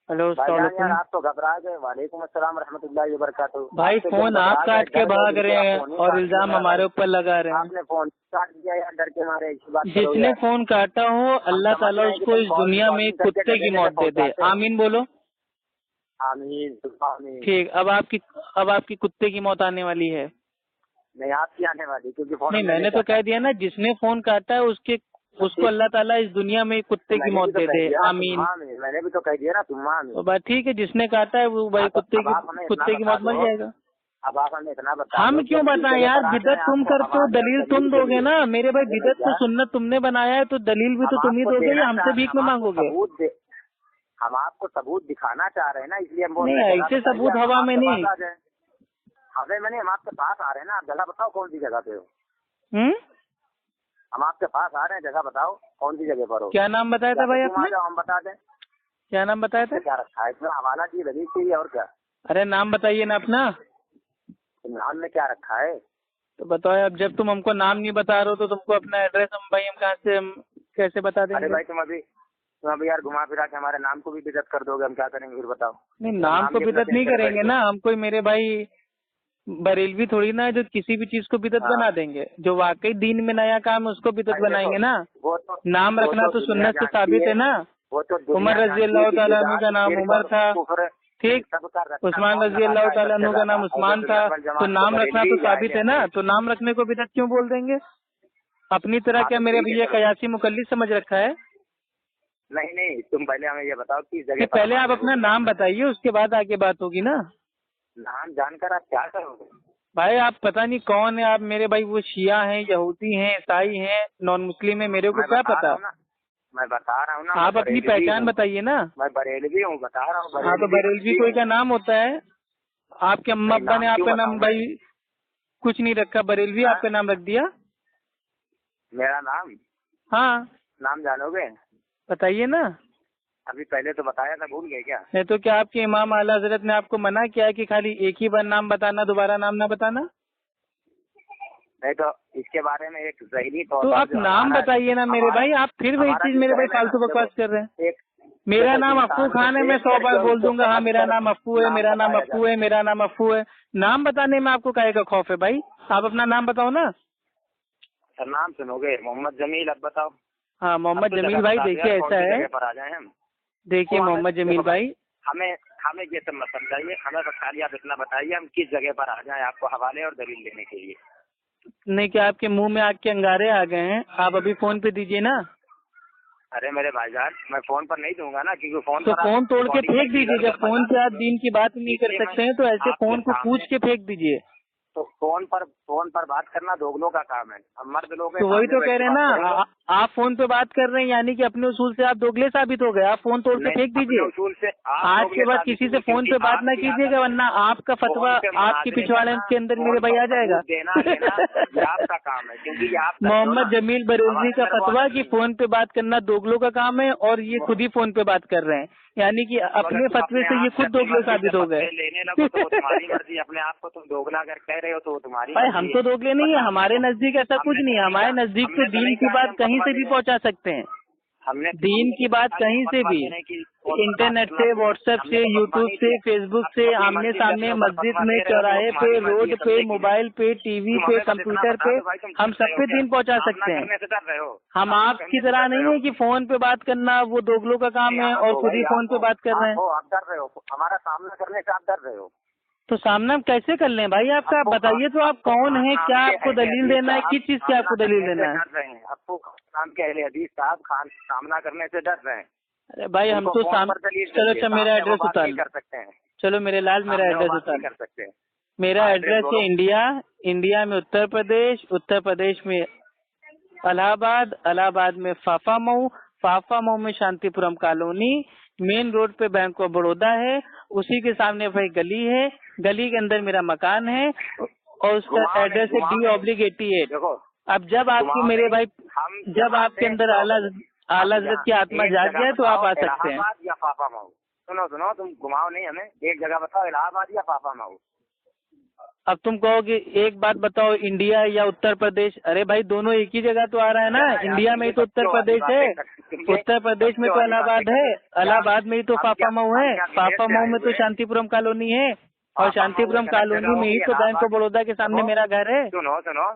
Hello السلام علیکم. آپ تو گھبرا گئے. وعلیکم السلام ورحمۃ اللہ وبرکاتہ. بھائی فون آپ کاٹ کے بھاگ رہے ہیں اور الزام ہمارے اوپر لگا رہے ہیں. آپ نے فون کاٹ دیا یا ڈر کے مارے؟ جس نے فون کاٹا ہو اللہ تعالیٰ اس کو اس دنیا میں کتے کی موت دے دے. آمین بولو. آمین. ٹھیک. اب آپ کی کتے کی موت آنے والی ہے. نہیں آپ کی آنے والی, کیونکہ نہیں میں نے تو کہہ دیا نا, جس نے فون کاٹا ہے اس کو اللہ تعالیٰ اس دنیا میں کتے کی موت دے دے. آمین. میں نے بھی تو کہہ دیا نا تم. تو بات ٹھیک ہے, جس نے کاٹا ہے وہ بھائی کتے کی موت مل جائے گا. اب آپ ہمیں اتنا بتا, ہم کیوں بتائیں یار؟ بدعت تم کرتے ہو, دلیل تم دو گے نا میرے بھائی. بدعت تو سنت تم نے بنایا ہے تو دلیل بھی تو تم ہی دو گے یا ہم سے بھیک میں مانگو گے؟ ہم آپ کو ثبوت دکھانا چاہ رہے ہیں نا, اس لیے ہم بول رہے ہیں ایسے ثبوت ہوا میں نہیں. ہمیں میں نے ہم آپ کے پاس آ رہے ہیں نا, آپ جگہ بتاؤ کون سی جگہ پہ ہو. ہم آپ کے پاس آ رہے ہیں, جگہ بتاؤ کون سی جگہ پر ہو. کیا نام بتایا تھا بھائی آپ نے؟ ہم بتا دیں. کیا نام بتایا تھا؟ کیا رکھا ہے اس میں حوالہ کی دلیل چاہیے اور کیا؟ ارے نام بتائیے نا اپنا. نام میں کیا رکھا ہے تو بتاؤ. اب جب تم ہم کو نام نہیں بتا رہے ہو تو تم کو اپنا ایڈریس ہم کہاں سے کیسے بتا دیں گے؟ ارے بھائی تم ابھی یار گھما پھرا کے ہمارے نام کو بھی بدعت کر دو گے, ہم کیا کریں گے پھر بتاؤ. نہیں نام کو بدعت نہیں کریں گے نا, ہم کوئی میرے بھائی بریلوی تھوڑی نا جو کسی بھی چیز کو بدعت بنا دیں گے. جو واقعی دین میں نیا کام ہے اس کو بدعت بنائیں گے نا. نام رکھنا تو سنت سے ثابت ہے نا. عمر رضی اللہ تعالیٰ عنہ کا نام عمر تھا, ٹھیک. عثمان رضی اللہ تعالیٰ عنہ کا نام عثمان تھا, تو نام رکھنا تو ثابت ہے نا. تو نام رکھنے کو بدعت کیوں بول دیں گے؟ اپنی طرح کیا میرے بھیا قیاسی مقلد سمجھ رکھا ہے؟ نہیں تم پہلے ہمیں یہ بتاؤ کس جگہ. پہلے آپ اپنا نام بتائیے, اس کے بعد آگے بات ہوگی نا. نام جان کر آپ کیا کرو گے بھائی؟ آپ پتہ نہیں کون ہے آپ میرے بھائی. وہ شیعہ ہیں, یہودی ہیں, عیسائی ہیں, نان مسلم ہیں, میرے کو کیا پتا. میں بتا رہا ہوں نا, آپ اپنی پہچان بتائیے نا. میں بریلوی ہوں, بتا رہا ہوں. ہاں تو بریلوی کوئی کا نام ہوتا ہے؟ آپ کے اما ابا نے آپ کا نام بھائی کچھ نہیں رکھا, بریلوی آپ کا نام رکھ دیا. میرا نام؟ ہاں نام جانو گے؟ بتائیے نا. ابھی پہلے تو بتایا تھا, بھول گئے کیا؟ نہیں تو کیا آپ کے امام اعلیٰ حضرت نے آپ کو منع کیا ہے کہ خالی ایک ہی بار نام بتانا, دوبارہ نام نہ بتانا؟ نہیں تو اس کے بارے میں ایک ذہنی طور تو آپ نام بتائیے نا میرے بھائی. آپ پھر وہی چیز میرے بھائی فالتو بکواس کر رہے ہیں. میرا نام افو خان ہے, میں 100 بار بول دوں گا ہاں میرا نام افو ہے, میرا نام افو ہے, میرا نام افو ہے. نام بتانے میں آپ کو کاہے کا خوف ہے بھائی؟ آپ اپنا نام بتاؤ نا. نام سنو گے؟ محمد جمیل. اب بتاؤ. ہاں محمد جمیل بھائی. دیکھیے ایسا ہے, دیکھیے محمد جمیل بھائی, ہمیں یہ سب مت سمجھائیے, ہمیں بس خالی آپ اتنا بتائیے ہم کس جگہ پر آ جائیں آپ کو حوالے اور دلیل دینے کے لیے. نہیں کیا آپ کے منہ میں آگ کے انگارے آ گئے ہیں؟ آپ ابھی فون پہ دیجیے نا. ارے میرے بھائی جان, میں فون پر نہیں دوں گا نا, کیونکہ فون تو پر فون توڑ کے پھینک دیجیے. جب فون سے آپ دین کی بات نہیں کر سکتے ہیں تو ایسے فون کو پوچھ کے پھینک دیجیے. تو فون پر بات کرنا دوگلوں کا کام ہے, ہم مرد لوگ. تو وہی تو کہہ رہے ہیں نا, آپ فون پہ بات کر رہے ہیں یعنی کہ اپنے اصول سے آپ دوگلے ثابت ہو گئے. آپ فون توڑ کے پھینک دیجیے. آج کے بعد کسی سے فون پہ بات نہ کیجیے گا, ورنہ آپ کا فتویٰ آپ کی پچھواڑے کے اندر میرے بھائی آ جائے گا. آپ کا کام ہے, کیونکہ محمد جمیل بریلوی کا فتویٰ کہ فون پہ بات کرنا دوگلوں کا کام ہے, اور یہ خود ہی فون پہ بات کر رہے ہیں, یعنی کہ اپنے فتوے سے یہ خود دوگلے ثابت ہو گئے. اپنے آپ کو تم دوگلا اگر کہہ رہے ہو تو تمہاری بھائی ہم تو دوگلے نہیں ہیں, ہمارے نزدیک ایسا کچھ نہیں ہے. ہمارے نزدیک تو دین کی بات کہیں سے بھی پہنچا سکتے ہیں. دین کی بات کہیں سے بھی, انٹرنیٹ سے, واٹس ایپ سے, یوٹیوب سے, فیس بک سے, آمنے سامنے, مسجد میں, چوراہے پہ, روڈ پہ, موبائل پہ, ٹی وی پہ, کمپیوٹر پہ, ہم سب پہ دین پہنچا سکتے ہیں. ہم آپ کی طرح نہیں ہے کہ فون پہ بات کرنا وہ دوگلوں کا کام ہے اور خود ہی فون پہ بات کر رہے ہیں. آپ ڈر رہے ہو, ہمارا سامنا کرنے سے آپ ڈر رہے ہو. تو سامنا کیسے کر لیں بھائی آپ کا؟ بتائیے تو آپ کون ہیں, کیا آپ کو دلیل دینا ہے, کس چیز کی آپ کو دلیل دینا ہے؟ ڈر رہے ہیں آپ کو نام کے اہل حدیث صاحب خان سامنا کرنے سے ڈر رہے ہیں. ارے بھائی ہم تو چلو اچھا میرا ایڈریس اتار کر سکتے ہیں. چلو میرے لال میرا ایڈریس اتار کر سکتے ہیں. میرا ایڈریس ہے انڈیا میں اتر پردیش میں الہ آباد میں فافا مئو میں شانتی پورم کالونی, مین روڈ پہ بینک آف بڑودا ہے, اسی کے سامنے بھائی گلی ہے, گلی کے اندر میرا مکان ہے, اور اس کا ایڈریس ہے D/88. اب جب آپ کی میرے بھائی, جب آپ کے اندر اعلیٰ حضرت کی آتما جاگ جائے تو آپ آ سکتے ہیں. یا فافا مئو, سنو تم گھماؤ نہیں ہمیں, ایک جگہ بتاؤ, الہ آباد یا فافا مئو. اب تم کہو کہ ایک بات بتاؤ انڈیا یا اتر پردیش، ارے بھائی دونوں ایک ہی جگہ تو آ رہا ہے نا، انڈیا میں ہی تو اتر پردیش ہے، اتر پردیش میں تو الہ آباد ہے، الہ آباد میں ہی تو فافا مئو ہے، فافا مئو میں تو شانتی پورم کالونی ہے، اور شانتی پورم کالونی میں ہی تو بینک آف بڑودا کے سامنے میرا گھر ہے۔ سنو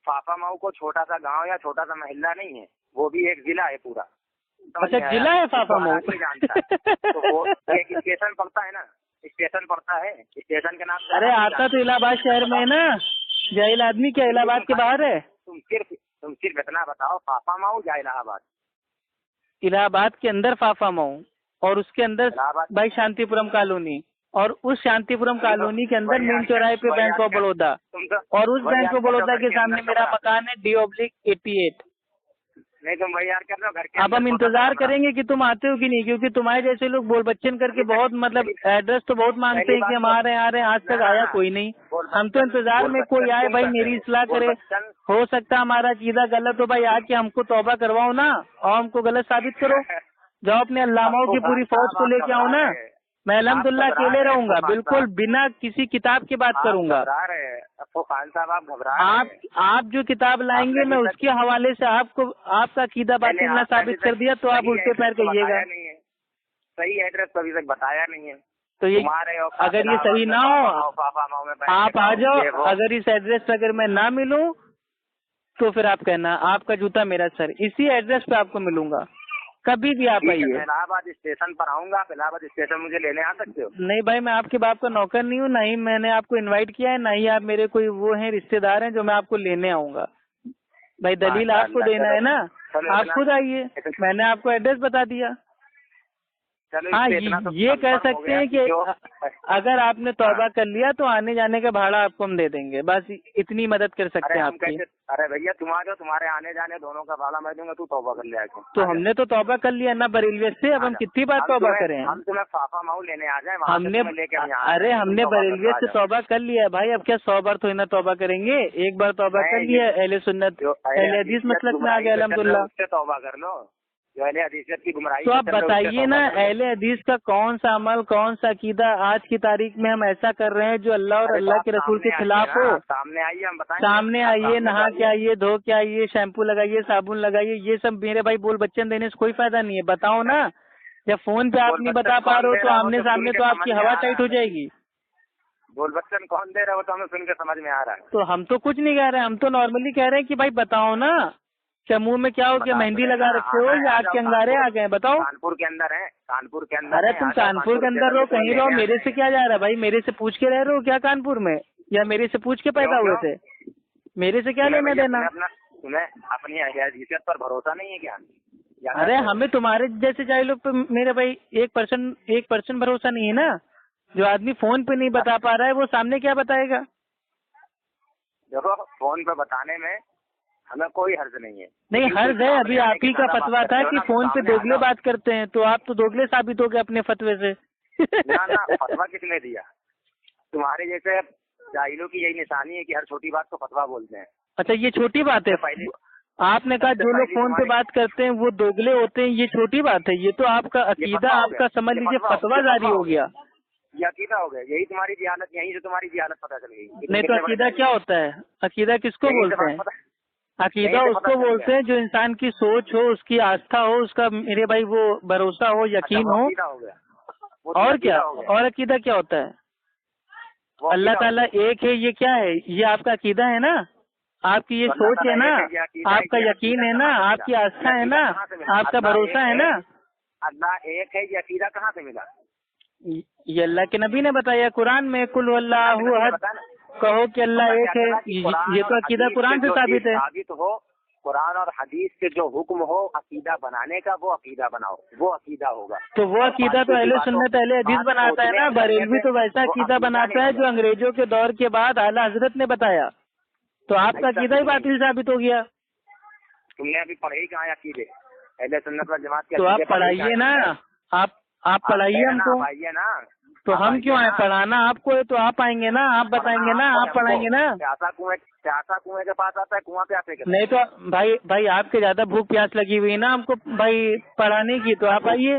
فافا مئو کو چھوٹا سا گاؤں یا چھوٹا سا محلہ نہیں ہے، وہ بھی ایک ضلع ہے پورا۔ اچھا ضلع ہے فافا مئو؟ وہ ایک اسٹیشن پڑتا ہے نا، اسٹیشن پڑتا ہے، اسٹیشن کے نام سے۔ ارے آتا تو الہ آباد شہر میں ہے نا، جاہل آدمی کیا الہ آباد کے باہر ہے؟ تم صرف اتنا بتاؤ، فافا مئو یا الہ آباد؟ الہ آباد کے اندر فافا مئو، اور اس کے اندر بھائی شانتی پورم کالونی، اور اس شانتی پورم کالونی کے اندر مین چوراہے پہ بینک آف بڑودا، اور اس بینک آف بڑودا کے سامنے میرا مکان ہے D/88۔ نہیں تم وہی یار کر رہے ہو گھر کے۔ اب ہم انتظار کریں گے کہ تم آتے ہو کہ نہیں، کیونکہ تمہارے جیسے لوگ بول بچن کر کے بہت مطلب ایڈریس تو بہت مانگتے ہیں کہ ہم آ رہے ہیں، آج تک آیا کوئی نہیں۔ ہم تو انتظار میں کوئی آئے بھائی میری اصلاح کرے، ہو سکتا ہے ہمارا عقیدہ غلط ہو بھائی، آ کے ہم کو توبہ کرواؤ نا، اور ہم کو غلط ثابت کرو، جاؤ اپنے علاماؤں کی پوری فوج کو لے کے آؤ نا۔ میں الحمدللہ اکیلے رہوں گا، بالکل بنا کسی کتاب کی بات کروں گا۔ آپ جو کتاب لائیں گے میں اس کے حوالے سے آپ کو آپ کا عقیدہ باطل نہ ثابت کر دیا تو آپ الٹے پیر کہیے گا۔ صحیح ایڈریس ابھی تک بتایا نہیں ہے تو یہ اگر یہ صحیح نہ ہو آپ آ جاؤ، اگر اس ایڈریس پہ اگر میں نہ ملوں تو پھر آپ کہنا آپ کا جوتا میرا سر، اسی ایڈریس پہ آپ کو ملوں گا، کبھی بھی آپ آئیے۔ الہ آباد اسٹیشن پر آؤں گا، آپ الہ آباد اسٹیشن مجھے لینے آ سکتے ہو؟ نہیں بھائی میں آپ کے باپ کا نوکر نہیں ہوں، نہ ہی میں نے آپ کو انوائٹ کیا ہے، نہ ہی آپ میرے کوئی وہ ہیں رشتے دار ہیں جو میں آپ کو لینے آؤں گا۔ بھائی دلیل آپ کو دینا ہے نا، آپ خود آئیے، میں نے آپ کو ایڈریس بتا دیا۔ ہاں یہ کہہ سکتے ہیں کہ اگر آپ نے توبہ کر لیا تو آنے جانے کا بھاڑا آپ کو ہم دے دیں گے، بس اتنی مدد کر سکتے ہیں آپ کی۔ ارے بھیا تمہارے آنے جانے دونوں کا بھاڑا میں دوں گا، تو توبہ کر لیا۔ تو ہم نے تو توبہ کر لیا نا بریلوی سے، اب ہم کتنی بار توبہ کریں؟ ہم تمہیں فافا مئو لینے آ جائیں، ہم نے بریلوی سے توبہ کر لیا بھائی، اب کیا 100 بار تو نہ توبہ کریں گے، ایک بار توبہ کر لیا، اہل سنت اہل حدیث مسلک میں آ گیا الحمدللہ۔ توبہ کر لو جو اہل حدیثیت کی گمراہی۔ تو آپ بتائیے نا اہل حدیث کا کون سا عمل، کون سا عقیدہ آج کی تاریخ میں ہم ایسا کر رہے ہیں جو اللہ اور اللہ کے رسول کے خلاف ہو؟ سامنے آئیے، ہم بتائیں، سامنے آئیے، نہا کے آئیے، دھو کے آئیے، شیمپو لگائیے، صابن لگائیے، یہ سب میرے بھائی بول بچن دینے سے کوئی فائدہ نہیں ہے۔ بتاؤ نا، جب فون پہ آپ نہیں بتا پا رہے ہو تو آمنے سامنے تو آپ کی ہوا ٹائٹ ہو جائے گی۔ بول بچن کون دے رہے ہو تو ہمیں سن کے سمجھ میں آ رہا ہے۔ تو ہم تو کچھ نہیں کہہ رہے، ہم تو نارملی کہہ رہے ہیں کہ بھائی بتاؤ نا، کیا منہ میں کیا ہو گیا، مہندی لگا رکھے ہو یا آگ کے انگارے آ گئے؟ بتاؤ۔ کانپور کے اندر ہے، کانپور کے اندر۔ ارے تم کانپور کے اندر رہو، کہیں رہو، میرے سے کیا جا رہا ہے بھائی؟ میرے سے پوچھ کے رہ رہے ہو کیا کانپور میں، یا میرے سے پوچھ کے پیدا ہوئے تھے؟ میرے سے کیا لینا دینا؟ تمہیں اپنی اہل حدیثیت پر بھروسہ نہیں ہے کیا؟ ارے ہمیں تمہارے جیسے جاہلوں پہ میرے بھائی 1% بھروسہ نہیں ہے نا۔ جو آدمی فون پہ نہیں بتا پا رہا ہے وہ سامنے کیا بتائے گا؟ دیکھو فون پہ بتانے میں ہمیں کوئی حرج نہیں ہے۔ نہیں حرج ہے، ابھی آپ ہی کا فتویٰ تھا کہ فون پہ دوگلے بات کرتے ہیں، تو آپ تو دوگلے ثابت ہو گئے اپنے فتوے سے۔ فتویٰ کس نے دیا؟ تمہارے جیسے جاہلوں کی یہی نشانی ہے کہ ہر چھوٹی بات کو فتویٰ بولتے ہیں۔ اچھا یہ چھوٹی بات ہے؟ آپ نے کہا جو لوگ فون پہ بات کرتے ہیں وہ دوگلے ہوتے ہیں، یہ چھوٹی بات ہے؟ یہ تو آپ کا عقیدہ، آپ کا سمجھ لیجیے فتویٰ جاری ہو گیا۔ یہ عقیدہ ہو گیا، یہی تمہاری جہالت، یہیں سے تمہاری جہالت پتہ چل گئی۔ نہیں تو عقیدہ کیا ہوتا ہے؟ عقیدہ کس کو بولتے ہیں؟ عقیدہ اس کو بولتے ہیں جو انسان کی سوچ ہو، اس کی آستھا ہو، اس کا میرے بھائی وہ بھروسہ ہو، یقین ہو۔ اور کیا؟ اور عقیدہ کیا ہوتا ہے؟ اللہ تعالیٰ ایک ہے، یہ کیا ہے؟ یہ آپ کا عقیدہ ہے نا، آپ کی یہ سوچ ہے نا، آپ کا یقین ہے نا، آپ کی آستھا ہے نا، آپ کا بھروسہ ہے نا۔ اللہ ایک ہے، یہ عقیدہ کہاں سے ملا؟ یہ اللہ کے نبی نے بتایا قرآن میں، قل هو اللہ احد، کہو کہ اللہ ایک ہے، یہ تو عقیدہ قرآن سے ثابت ہے۔ ثابت ہو قرآن اور حدیث کے جو حکم ہو عقیدہ بنانے کا، وہ عقیدہ بناؤ، وہ عقیدہ ہوگا۔ تو وہ عقیدہ تو اہل سنت اہل حدیث بناتا ہے نا، بریلوی تو ویسا عقیدہ بناتا ہے جو انگریزوں کے دور کے بعد اعلیٰ حضرت نے بتایا، تو آپ کا عقیدہ ہی باطل ثابت ہو گیا۔ تم نے ابھی پڑھے ہی کہاں عقیدے اہل سنت والجماعت کے؟ تو آپ پڑھائیے نا، آپ پڑھائیے ہم کو، تو ہم کیوں آئیں؟ پڑھانا آپ کو ہے تو آپ آئیں گے نا، آپ بتائیں گے نا، آپ پڑھائیں گے نا۔ پیاسا کنویں کے پاس آتا ہے، کنواں پیاسے کے؟ نہیں تو بھائی آپ کے زیادہ بھوک پیاس لگی ہوئی نا ہم کو بھائی پڑھانے کی، تو آپ آئیے،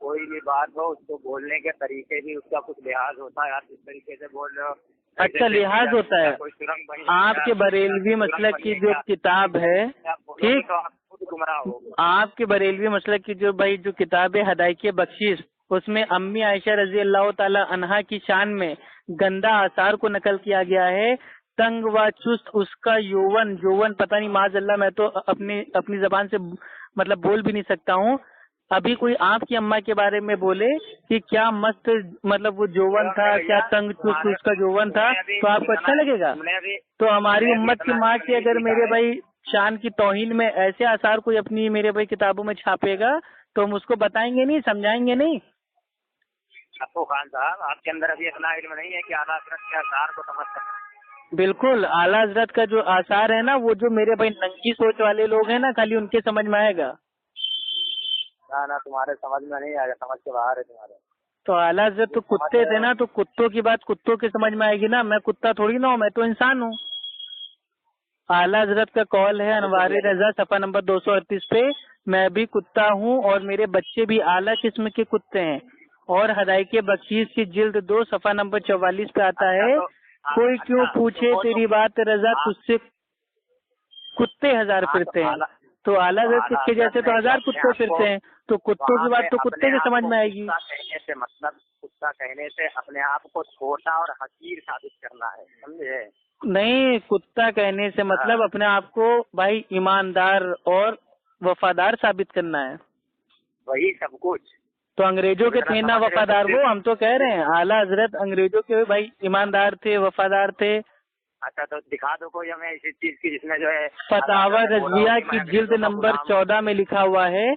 کوئی بھی بات ہو اس کو بولنے کے طریقے بھی اس کا کچھ لحاظ ہوتا ہے. آپ جس طریقے سے بول رہے ہو اچھا لحاظ ہوتا ہے. آپ کے بریلوی مسلک کی جو کتاب ہے ٹھیک, آپ کے بریلوی مسلک کی جو بھائی جو کتاب ہے ہدایت بخشش, اس میں امی عائشہ رضی اللہ تعالی عنہا کی شان میں گندا آثار کو نقل کیا گیا ہے. تنگ و چست اس کا یوون پتہ نہیں معاذ اللہ, میں تو اپنی زبان سے مطلب بول بھی نہیں سکتا ہوں. ابھی کوئی آپ کی اماں کے بارے میں بولے کہ کیا مست مطلب وہ جوون تھا, کیا تنگ چست اس کا جوون تھا, تو آپ کو اچھا لگے گا؟ تو ہماری امت کی ماں کی اگر میرے بھائی شان کی توہین میں ایسے آثار کوئی اپنی میرے بھائی کتابوں میں چھاپے گا تو ہم اس کو بتائیں گے نہیں, سمجھائیں گے نہیں. ابو خان صاحب, آپ کے اندر ابھی اتنا علم نہیں ہے کہ اعلیٰ حضرت کے آثار کو سمجھ سکتے. بالکل, اعلیٰ حضرت کا جو آثار ہے نا, وہ جو میرے بھائی ننگی سوچ والے لوگ ہیں نا, خالی ان کے سمجھ میں آئے گا. نہ تمہارے سمجھ میں نہیں آئے گا, سمجھ کے باہر ہے تمہارے. تو اعلیٰ حضرت تو کتے تھے نا, تو کتوں کی بات کتوں کے سمجھ میں آئے گی نا. میں کتا تھوڑی نہ ہوں, میں تو انسان ہوں. اعلیٰ حضرت کا قول ہے انوار رضا صفحہ نمبر 238 پہ, میں بھی کتا ہوں اور میرے بچے بھی اعلیٰ قسم کے کتے ہیں. اور ہدایت بخشش کی جلد 2 صفحہ نمبر 44 پہ آتا ہے, کوئی کیوں پوچھے تیری بات رضا, تجھ سے کتے ہزار پھرتے ہیں. تو اعلیٰ حضرت کے جیسے تو ہزار کتے پھرتے ہیں, تو کتوں کی بات تو کتے کے سمجھ میں آئے گی. مطلب کتا کہنے سے اپنے آپ کو چھوٹا اور حقیر ثابت کرنا ہے, سمجھے؟ نہیں, کتا کہنے سے مطلب اپنے آپ کو بھائی ایماندار اور وفادار ثابت کرنا ہے. وہی سب کچھ. تو انگریزوں کے تھے نا وفادار, وہ ہم تو کہہ رہے ہیں اعلیٰ حضرت انگریزوں کے بھائی ایماندار تھے, وفادار تھے. اچھا تو دکھا دو کوئی ہمیں اسی چیز کی جس میں جو ہے فتاوی رضویہ کی جلد نمبر 14 میں لکھا ہوا ہے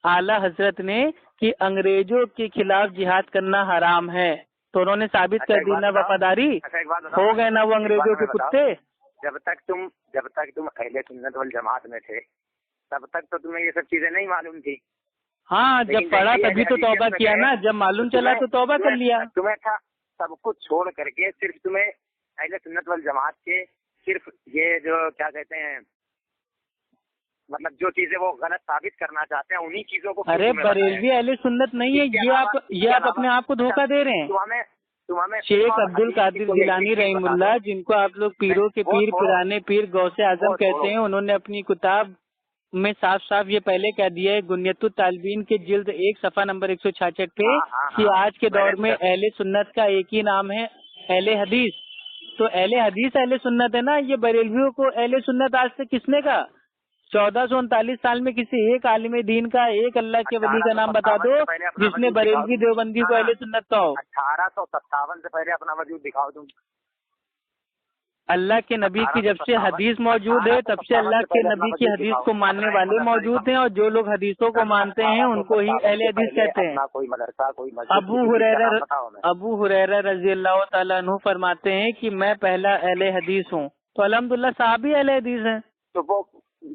اعلیٰ حضرت نے کہ انگریزوں کے خلاف جہاد کرنا حرام ہے. تو انہوں نے ثابت کر دی نا وفاداری, ہو گئے نا وہ انگریزوں کے کتے. جب تک تم اہل سنت والجماعت میں تھے تب تک تو تمہیں یہ سب چیزیں نہیں معلوم تھی. ہاں, جب پڑھا تبھی تو توبہ کیا نا, جب معلوم چلا تو توبہ کر لیا. تمہیں تھا سب کچھ چھوڑ کر کے صرف تمہیں اہل سنت والجماعت کے صرف یہ جو کیا کہتے ہیں مطلب جو چیزیں وہ غلط ثابت کرنا چاہتے ہیں انہی چیزوں کو. ارے بریلوی اہل سنت نہیں ہے, یہ آپ اپنے آپ کو دھوکہ دے رہے ہیں. شیخ عبد القادر جیلانی رحم اللہ, جن کو آپ لوگ پیروں کے پیر پرانے پیر غوث اعظم کہتے ہیں, انہوں نے اپنی کتاب میں صاف یہ پہلے کہہ دیا ہے گنیت الطالبین کے جلد 1 صفحہ نمبر 166 پہ کہ آج کے دور میں اہل سنت کا ایک ہی نام ہے اہل حدیث. تو اہل حدیث اہل سنت ہے نا. یہ بریلویوں کو اہل سنت آج سے کس نے کہا؟ 1439 سال میں کسی ایک عالم دین کا, ایک اللہ کے ولی کا نام بتا دو جس نے بریلوی دیوبندی کو اہل سنت کہا ہو. 1857 سے پہلے اپنا وجود دکھاؤ تم. اللہ کے نبی کی جب سے حدیث موجود ہے تب سے اللہ کے نبی کی حدیث کو ماننے والے موجود ہیں, اور جو لوگ حدیثوں کو مانتے ہیں ان کو ہی اہل حدیث کہتے ہیں. ابو ہریرہ رضی اللہ تعالیٰ عنہ فرماتے ہیں کہ میں پہلا اہل حدیث ہوں. تو الحمدللہ صحابی اہل حدیث ہیں. تو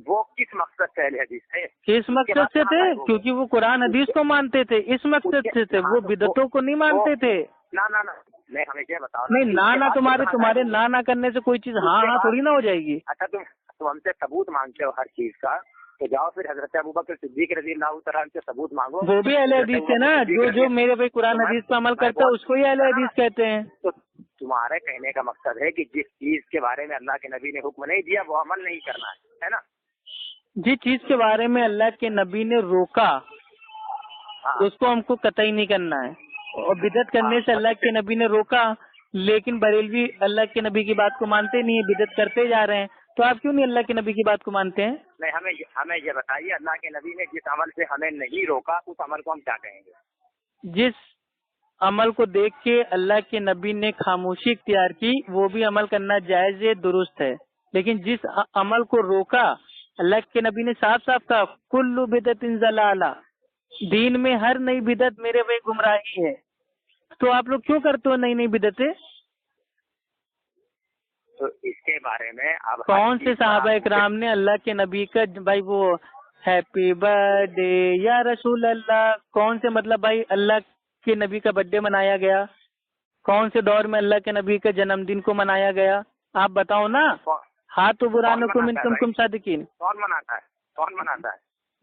وہ کس مقصد سے اہل حدیث تھے؟ کس مقصد سے تھے؟ کیونکہ وہ قرآن حدیث کو مانتے تھے, اس مقصد سے تھے. وہ بدعتوں کو نہیں مانتے تھے. نہیں ہمیں کیا بتاؤ, نہیں نہ تمہارے نہ کرنے سے کوئی چیز ہاں تھوڑی نہ ہو جائے گی. اچھا تم ہم سے ثبوت مانگتے ہو ہر چیز کا, تو جاؤ پھر حضرت ابوبکر صدیق رضی اللہ تعالیٰ سے ثبوت مانگو. وہ بھی اہل حدیث سے نا, جو میرے بھائی قرآن حدیث پہ عمل کرتا ہے اس کو ہی اہل حدیث کہتے ہیں. تو تمہارے کہنے کا مقصد ہے کہ جس چیز کے بارے میں اللہ کے نبی نے حکم نہیں دیا وہ عمل نہیں کرنا ہے نا. جس چیز کے بارے میں اللہ کے نبی نے روکا اس کو ہم کو قطعی نہیں کرنا ہے. اور بدعت کرنے سے اللہ کے نبی نے روکا, لیکن بریلوی اللہ کے نبی کی بات کو مانتے نہیں, بدعت کرتے جا رہے ہیں. تو آپ کیوں نہیں اللہ کے نبی کی بات کو مانتے ہیں؟ نہیں, ہمیں یہ بتائیے اللہ کے نبی نے جس عمل سے ہمیں نہیں روکا اس عمل کو ہم کیا کہیں گے؟ جس عمل کو دیکھ کے اللہ کے نبی نے خاموشی اختیار کی وہ بھی عمل کرنا جائز ہے, درست ہے. لیکن جس عمل کو روکا اللہ کے نبی نے صاف کہا کل بدعت ضلالہ, دین میں ہر نئی بدعت میرے وہ گمراہی ہے. تو آپ لوگ کیوں کرتے ہو نئی بدعتیں؟ تو اس کے بارے میں اب کون سے صحابہ اکرام نے اللہ کے نبی کا بھائی وہ ہیپی برتھ ڈے یا رسول اللہ, کون سے مطلب بھائی اللہ کے نبی کا برتھ ڈے منایا گیا؟ کون سے دور میں اللہ کے نبی کا جنم دن کو منایا گیا؟ آپ بتاؤ نا. ہاتھ تو برانکم ان کنتم صادقین. کون مناتا ہے؟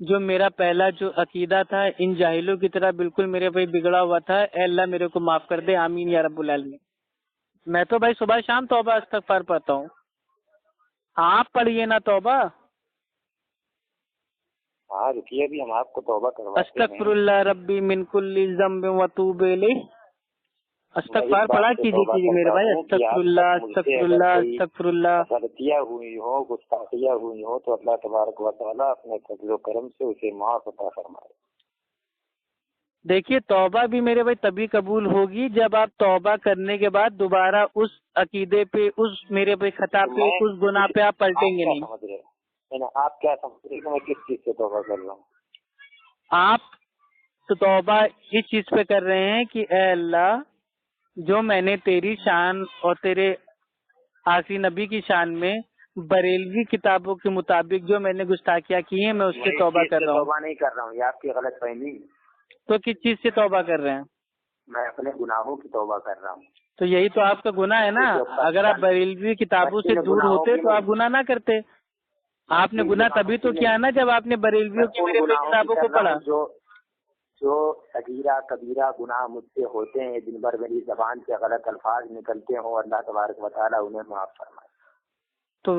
جو میرا پہلا جو عقیدہ تھا ان جاہلوں کی طرح بالکل میرے بھائی بگڑا ہوا تھا، اے اللہ میرے کو معاف کر دے، آمین یا رب العالمین۔ میں تو بھائی صبح شام توبہ استغفار پڑھتا ہوں، آپ پڑھیے نا توبہ۔ ہاں رکیے بھی ہم آپ کو توبہ کرواتے ہیں۔ استغفر اللہ ربی من کل ذنب واتوب الیہ۔ استغفار پڑھا کیجیے میرے بھائی، استغفر اللہ استغفر اللہ استغفر اللہ۔ غلطیاں ہوئی ہوں، گستاخیاں ہوئی ہوں تو اللہ تبارک و تعالیٰ اپنے فضل و کرم سے اسے معاف عطا فرمائے۔ دیکھیے توبہ بھی میرے بھائی تبھی قبول ہوگی جب آپ توبہ کرنے کے بعد دوبارہ اس عقیدے پہ، اس میرے بھائی خطا پہ، اس گناہ پہ آپ پلٹیں گے نہیں۔ آپ کیا سمجھ رہے ہیں میں کس چیز سے توبہ کر رہا ہوں؟ آپ تو توبہ اس چیز پہ کر رہے ہیں کہ اے اللہ جو میں نے تیری شان اور تیرے آخری نبی کی شان میں بریلوی کتابوں کے مطابق جو میں نے گستاخیاں کی ہیں میں اس سے توبہ کر رہا ہوں۔ توبہ نہیں کر رہا ہوں، یہ آپ کی غلط فہمی۔ تو کس چیز سے توبہ کر رہے ہیں؟ میں اپنے گناہوں کی توبہ کر رہا ہوں۔ تو یہی تو آپ کا گناہ ہے نا، اگر آپ بریلوی کتابوں سے دور ہوتے تو آپ گناہ نہ کرتے۔ آپ نے گناہ تبھی تو کیا نا جب آپ نے بریلویوں کی میرے کتابوں کو پڑھا۔ جو صغیرہ کبیرہ گناہ مجھ سے ہوتے ہیں، دن بھر میری زبان سے غلط الفاظ نکلتے ہوں، اللہ تبارک و تعالیٰ انہیں معاف فرمائے۔ تو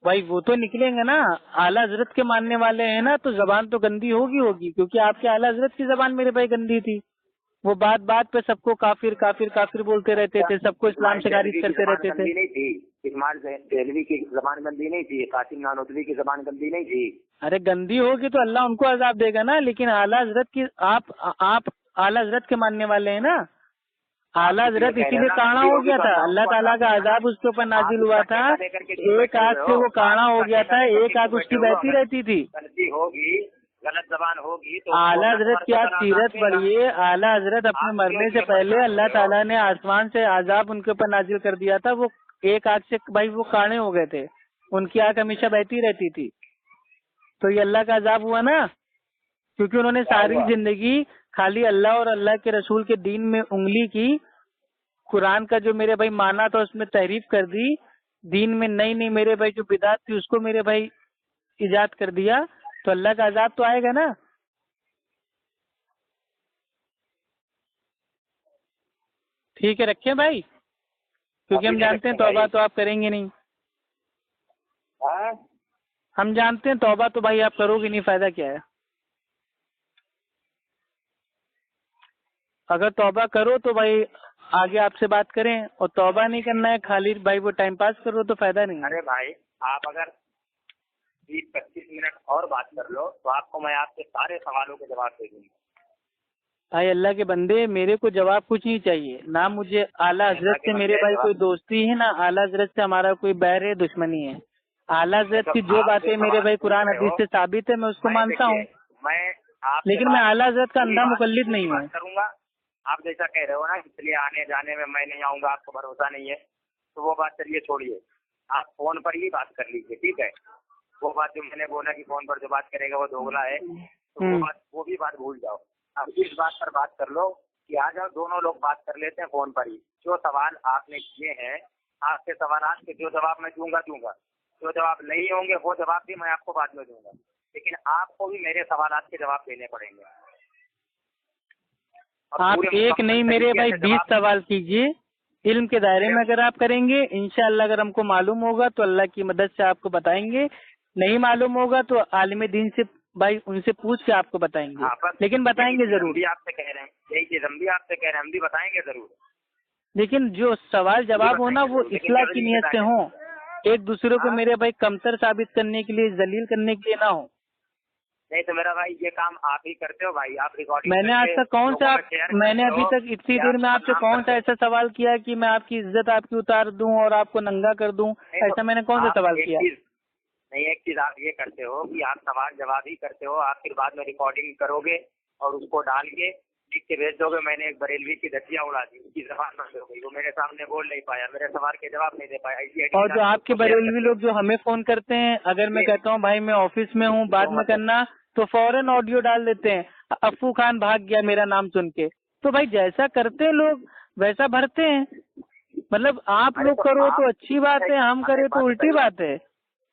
بھائی وہ تو نکلیں گے نا، اعلیٰ حضرت کے ماننے والے ہیں نا، تو زبان تو گندی ہوگی کیونکہ آپ کے اعلیٰ حضرت کی زبان میرے بھائی گندی تھی۔ وہ بات بات پہ سب کو کافر کافر کافر بولتے رہتے تھے، سب کو اسلام سے خارج کرتے رہتے تھے۔ اسماعیل دہلوی کی زبان گندی نہیں تھی، قاسم نانوتوی کی زبان گندی نہیں تھی۔ ارے گندی ہوگی تو اللہ ان کو عذاب دے گا نا، لیکن اعلیٰ حضرت کی آپ اعلیٰ حضرت کے ماننے والے ہیں نا۔ اعلیٰ حضرت اسی لیے کانا ہو گیا تھا، اللہ تعالیٰ کا عذاب اس کے اوپر نازل ہوا تھا، ایک آنکھ سے وہ کانا ہو گیا تھا، ایک آنکھ اس کی بہتی رہتی تھی۔ غلطی ہوگی، غلط زبان ہوگی تو اعلیٰ حضرت کی آپ سیرت پڑھیے، اعلیٰ حضرت اپنے مرنے سے پہلے اللہ تعالیٰ نے آسمان سے عذاب ان کے اوپر نازل کر دیا تھا، وہ ایک آنکھ سے بھائی وہ کانے ہو گئے تھے، ان کی آنکھ ہمیشہ بہتی رہتی تھی۔ تو یہ اللہ کا عذاب ہوا نا، کیونکہ انہوں نے ساری زندگی خالی اللہ اور اللہ کے رسول کے دین میں انگلی کی، قرآن کا جو میرے بھائی مانا تھا اس میں تحریف کر دی، دین میں نئی نئی میرے بھائی جو بدعت تھی اس کو میرے بھائی ایجاد کر دیا، تو اللہ کا عذاب تو آئے گا نا۔ ٹھیک ہے رکھیں بھائی، کیونکہ ہم جانتے ہیں توبہ تو آپ کریں گے نہیں، ہم جانتے ہیں توبہ تو بھائی آپ کرو گے نہیں، فائدہ کیا ہے؟ اگر توبہ کرو تو بھائی آگے آپ سے بات کریں، اور توبہ نہیں کرنا ہے خالی بھائی وہ ٹائم پاس کرو تو فائدہ نہیں ہے۔ ارے بھائی آپ اگر 20-25 منٹ اور بات کر لو تو آپ کو میں آپ کے سارے سوالوں کے جواب دے دوں گا۔ بھائی اللہ کے بندے میرے کو جواب کچھ نہیں چاہیے، نہ مجھے اعلیٰ حضرت سے میرے بھائی کوئی دوستی ہے، نہ اعلیٰ حضرت سے ہمارا کوئی بیر ہے، دشمنی ہے۔ اعلیٰ حضرت کی جو باتیں میرے بھائی قرآن حدیث سے ثابت ہے میں اس کو مانتا ہوں، لیکن میں اعلیٰ حضرت کا اندھا مقلد نہیں ہوں۔ آپ جیسا کہہ رہے ہو نا اس لیے آنے جانے میں میں نہیں آؤں گا، آپ کو بھروسہ نہیں ہے، تو وہ بات چلیے چھوڑیے، آپ فون پر ہی بات کر لیجیے، ٹھیک ہے؟ وہ بات جو میں نے بولا کہ فون پر جو بات کرے گا وہ دوگلا ہے، تو وہ بھی بات بھول جاؤ۔ اب اس بات پر بات کر لو کہ آ جاؤ دونوں لوگ بات کر لیتے ہیں فون پر ہی۔ جو سوال آپ نے کیے ہیں، آپ کے سوالات کے جو جواب میں دوں گا، جو جواب نہیں ہوں گے وہ جواب بھی میں آپ کو بعد میں دوں گا، لیکن آپ کو بھی میرے سوالات کے جواب دینے پڑیں گے۔ آپ ایک نہیں میرے بھائی 20 سوال کیجیے، علم کے دائرے میں اگر آپ کریں گے انشاءاللہ، اگر ہم کو معلوم ہوگا تو اللہ کی مدد سے آپ کو بتائیں گے، نہیں معلوم ہوگا تو عالم دین سے بھائی ان سے پوچھ کے آپ کو بتائیں گے، لیکن بتائیں گے ضرور۔ آپ سے کہہ رہے ہیں یہی چیز ہم بھی آپ سے کہہ رہے ہیں، ہم بھی بتائیں گے ضرور، لیکن جو سوال جواب ہونا وہ اصلاح کی نیت سے ہوں، ایک دوسرے کو میرے بھائی کمتر ثابت کرنے کے لیے، ذلیل کرنے کے لیے نہ ہو۔ نہیں تو میرا بھائی یہ کام آپ ہی کرتے ہو بھائی، آپ ریکارڈنگ میں نے آج تک میں نے ابھی تک اتنی دیر میں آپ سے کون سا ایسا سوال کیا کہ میں آپ کی عزت آپ کی اتار دوں اور آپ کو ننگا کر دوں؟ ایسا میں نے کون سا سوال کیا؟ نہیں، ایک چیز آپ یہ کرتے ہو کہ آپ سوال جواب ہی کرتے ہو، آپ پھر بعد میں ریکارڈنگ کرو گے اور اس کو ڈال کے لکھ کے بھیج دو گے میں نے ایک بریلوی کی دھجیاں اڑا دی، اس کی زبان بند ہو گئی، وہ میرے سامنے بول نہیں پایا، میرے سوال کے جواب نہیں دے پایا۔ اور جو آپ کے بریلوی لوگ جو ہمیں فون کرتے ہیں، اگر میں کہتا ہوں بھائی میں آفس میں ہوں بعد میں کرنا، تو فوراً آڈیو ڈال دیتے ہیں، افو خان بھاگ گیا میرا نام سن کے۔ تو بھائی جیسا کرتے ہیں لوگ ویسا بھرتے ہیں، مطلب آپ لوگ کرو تو اچھی بات ہے، ہم کرے تو الٹی بات ہے۔